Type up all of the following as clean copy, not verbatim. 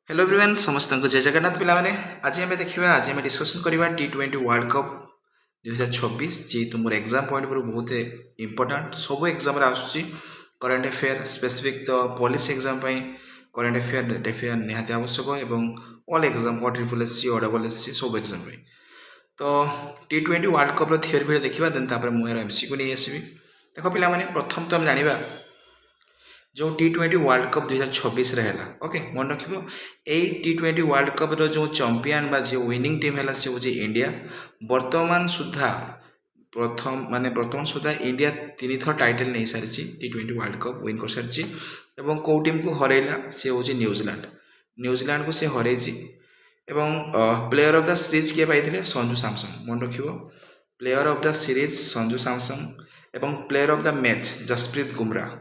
Hello everyone समस्त को जय जगन्नाथ पिला माने आज आम देखा आज आम डिस्कसन करवा T20 वर्ल्ड कप 2026 जी तुम एग्जाम पॉइंट पर बहुत इंपोर्टाट सब एग्जाम आसूँ करेन्ट अफेयर स्पेसिफिक तो पुलिस एग्जाम करेन्ट अफेयर निहाती आवश्यक एवं ऑल एग्जाम OSSC OSSC सब एग्जाम तो T20 world cup theory video देखा देन मुझे MCQ नहीं आसवि देख पिला प्रथम तो आम जाना जो T20 वर्ल्ड कप 2026 है ओके मन रख T20 वर्ल्ड कप जो चैंपियन बा जो विनिंग टीम है सी हूँ इंडिया वर्तमान सुधा प्रथम माने वर्तमान सुधा इंडिया 3 थर टाइटल नहीं सारी T20 वर्ल्ड कप विन कर सारी कौ टीम को हरैला सी हूँ न्यूजीलैंड को सी हर प्लेयर ऑफ द सीरीज किए पाई संजू सैमसन मन रख player of the series Sanju Samson एवं player of the match Jasprit Bumrah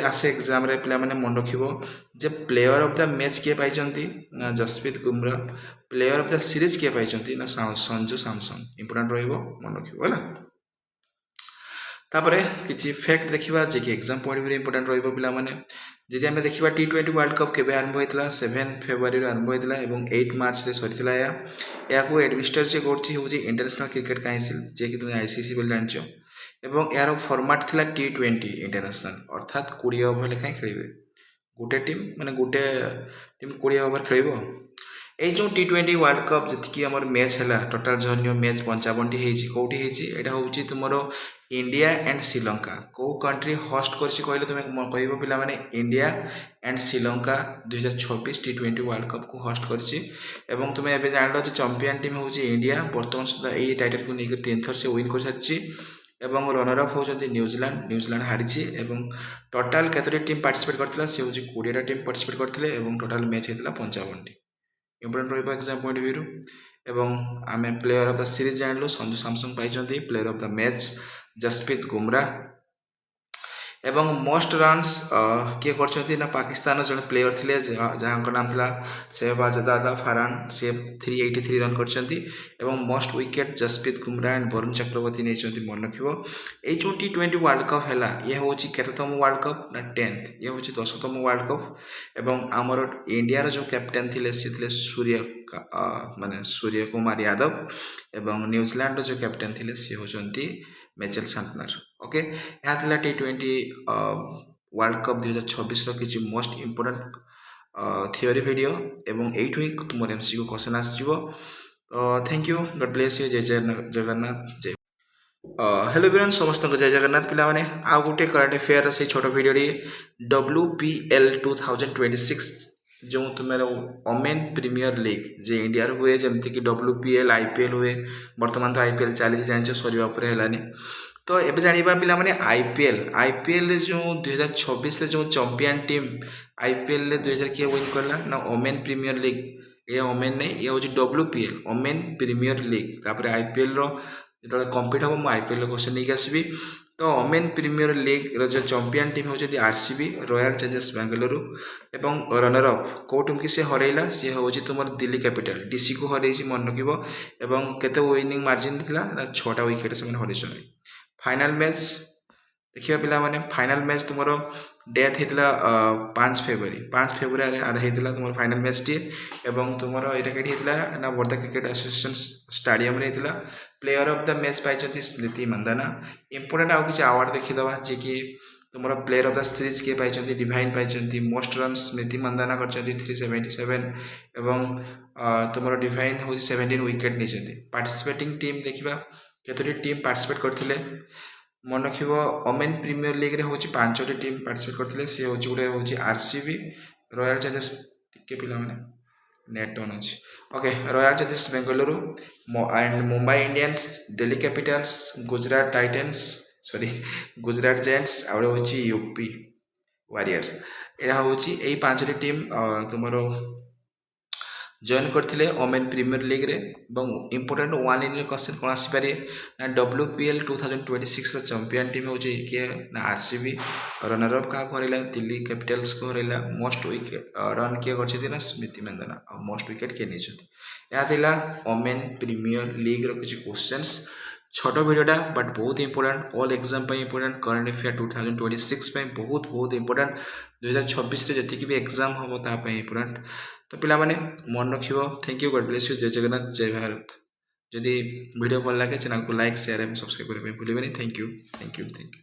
आसे एग्जाम रे पिला माने मन रखिबो जे प्लेयर ऑफ द मैच किए पाई ना Jasprit Bumrah player of the series किए पाई ना संजू सैमसन इंपोर्टेंट रहिबो मन रखिबो होला तापरे किछि फैक्ट देखिबा जे कि एग्जाम पॉइंट भी इंपोर्टेंट रहिबो पिला माने जदि हमें देखिबा T20 वर्ल्ड कप केबे आरंभ होइतला 7 फेब्रुआरी रे आरंभ होइतला एवं 8 मार्च रे सरितला या को एडमिनिस्टर जे करछि होछि इंटरनेशनल क्रिकेट काउंसिल जे कि तुम ICC बोल जानछो एवं यार फॉर्मेट थिला T20 इंटरनेशनल अर्थात 20 ओवर लेखाएं खेलिबे गोटे टीम माने गोटे टीम 20 ओवर खेलिबो ए जो T20 वर्ल्ड कप जति हमर मैच हैला टोटल जन्य मैच 55 टी हेछि कोठी हेछि एटा होछि तुमरो इंडिया एंड श्रीलंका को कंट्री होस्ट करछि कहले तुम कहबो पिला माने India and Sri Lanka 2026 T20 world cup को होस्ट करछि एवं तुम एबे जानलो जे चैंपियन टीम होछि इंडिया वर्तमान सुधा ए टाइटल को नेकर 3 थर से विन कर सारिछि एवं रनर अफ होती न्यूजीलैंड हारी एवं टोटाल केतरी टीम पार्टिसिपेट करथिला से होछि 20 टा टीम पार्टिसिपेट करथिले एवं टोटाल मैच हेतला 55 टी इंपोर्टेंट रहिबा एग्जाम पॉइंट ऑफ व्यू एवं आमे प्लेयर ऑफ द सीरीज जानलो संजू सैमसन पाइछंती player of the match Jasprit Bumrah एवं मोस्ट रन्स किए करछंती ना पाकिस्तान जन प्लेयर थिले जहां नाम थिला शहबाजदा फरहान से 383 रन करछंती एवं most wicket Jasprit Bumrah and Varun Chakravarthy नेछंती मन रखिबो ए जो T20 वर्ल्ड कप हैला ये होची केततम वर्ल्ड कप ना 10th ये होची 10तम वर्ल्ड कप एवं हमर इंडिया रो जो कैप्टन थिले से थिले सूर्य कुमार यादव एवं न्यूजीलैंड रो जो कैप्टन थिले से होचंती मिचेल सैंटनर ओके यहाँ थिला T20 वर्ल्ड कप 2026 रो किछि मोस्ट इंपोर्टेंट थियोरी वीडियो एवं एइठु ही तुम MCQ क्वेश्चन आसीबो thank you God bless you जय जगन्नाथ जय हेलो एवरीवन समस्त को जय जगन्नाथ पिला माने आ गुटे करंट अफेयर से छोटो वीडियो रे WPL 2026 जो तुम्हारे वोमेन प्रीमियर लीग जे इंडिया हुए जमती कि WPL IPL हुए वर्तमान तो IPL चली जान सरिया ऊपर हेलानी तो एबे जानिबा पिला माने IPL जो 2026 जो चैंपियन टीम IPL ले 2000 के विन करला ना वोमेन प्रीमियर लीग ये वोमेन नहीं ये होची WPL वोमेन प्रीमियर लीग तापर IPL रो जो कंप्लीट हम IPL क्वेश्चन नहीं आसबि तो वोमेन प्रीमियर लीग रो जो चैंपियन टीम होची RCB रॉयल चैलेंजर्स बेंगलुरु एवं रनर अफ को टीम की से हरैला सी होची तुमर दिल्ली कैपिटल DC को हरैछि मन रखिबो एवं केते विनिंग मार्जिन थिला 6टा विकेट से मन हरैछन फाइनल मैच देखिए पिला माने फाइनल मैच तुमरो डेथ हेतला 5 फेब्रुआरी आर हेतला तुमर फाइनल मैच टी एवं तुमरो एटा केडी हेतला ना वर्धा क्रिकेट एसोसिएशन स्टेडियम रे हेतला प्लेयर ऑफ द मैच पाइछथि स्मृति मंदाना इंपोर्टेंट आउ किछि अवार्ड देखि दवा जे कि तुमरो प्लेयर ऑफ द सीरीज के पाइछथि डिवाइन पाइछथि मोस्ट रन स्मृति मंदाना करछथि 377 एवं तुमरो डिवाइन हो 17 विकेट निछथि पार्टिसिपेटिंग टीम देखिबा केतरी टीम पार्टिसिपेट करथिले मन रखिबो वोमेन प्रीमियर लीग रे होची 5टी टीम पार्टिसिपेट करथिले से होची गुडे होची RCB रॉयल चैलेंजर्स टिके पिला माने नेट ऑन अछि okay Royal Challengers Bengaluru and Mumbai Indians Delhi Capitals Gujarat Titans Gujarat Giants आउरे होची यूपी वॉरियर एरा होची एई 5टी टीम तुमरो जॉइन करथिले वोमेन प्रीमियर लीग रे एवं इंपोर्टेंट वन इन क्वेश्चन कोन आसी पारे ना WPL 2026 रो चैंपियन टीम होची के ना RCB रनर अप का करैला दिल्ली कैपिटल्स को हरैला मोस्ट विकेट रन के करछि ना स्मृति मंदाना मोस्ट विकेट के निछथि या थिला वोमेन प्रीमियर लीग रो किछि क्वेश्चंस छोट भिडियोटा बट बहुत इंपोर्टेंट ऑल एग्जाम पे इंपोर्टेंट करंट अफेयर 2026 पे बहुत बहुत इंपोर्टेंट 2026 रे जति भी एग्जाम हम ताप इंपोर्टेंट तो पिला माने मन रखिबो thank you God bless you जय जगन्नाथ जय भारत जदि वीडियो भल लगे चैनल को लाइक शेयर एवं सब्सक्राइब करबे भूलिबेनी thank you thank you thank you.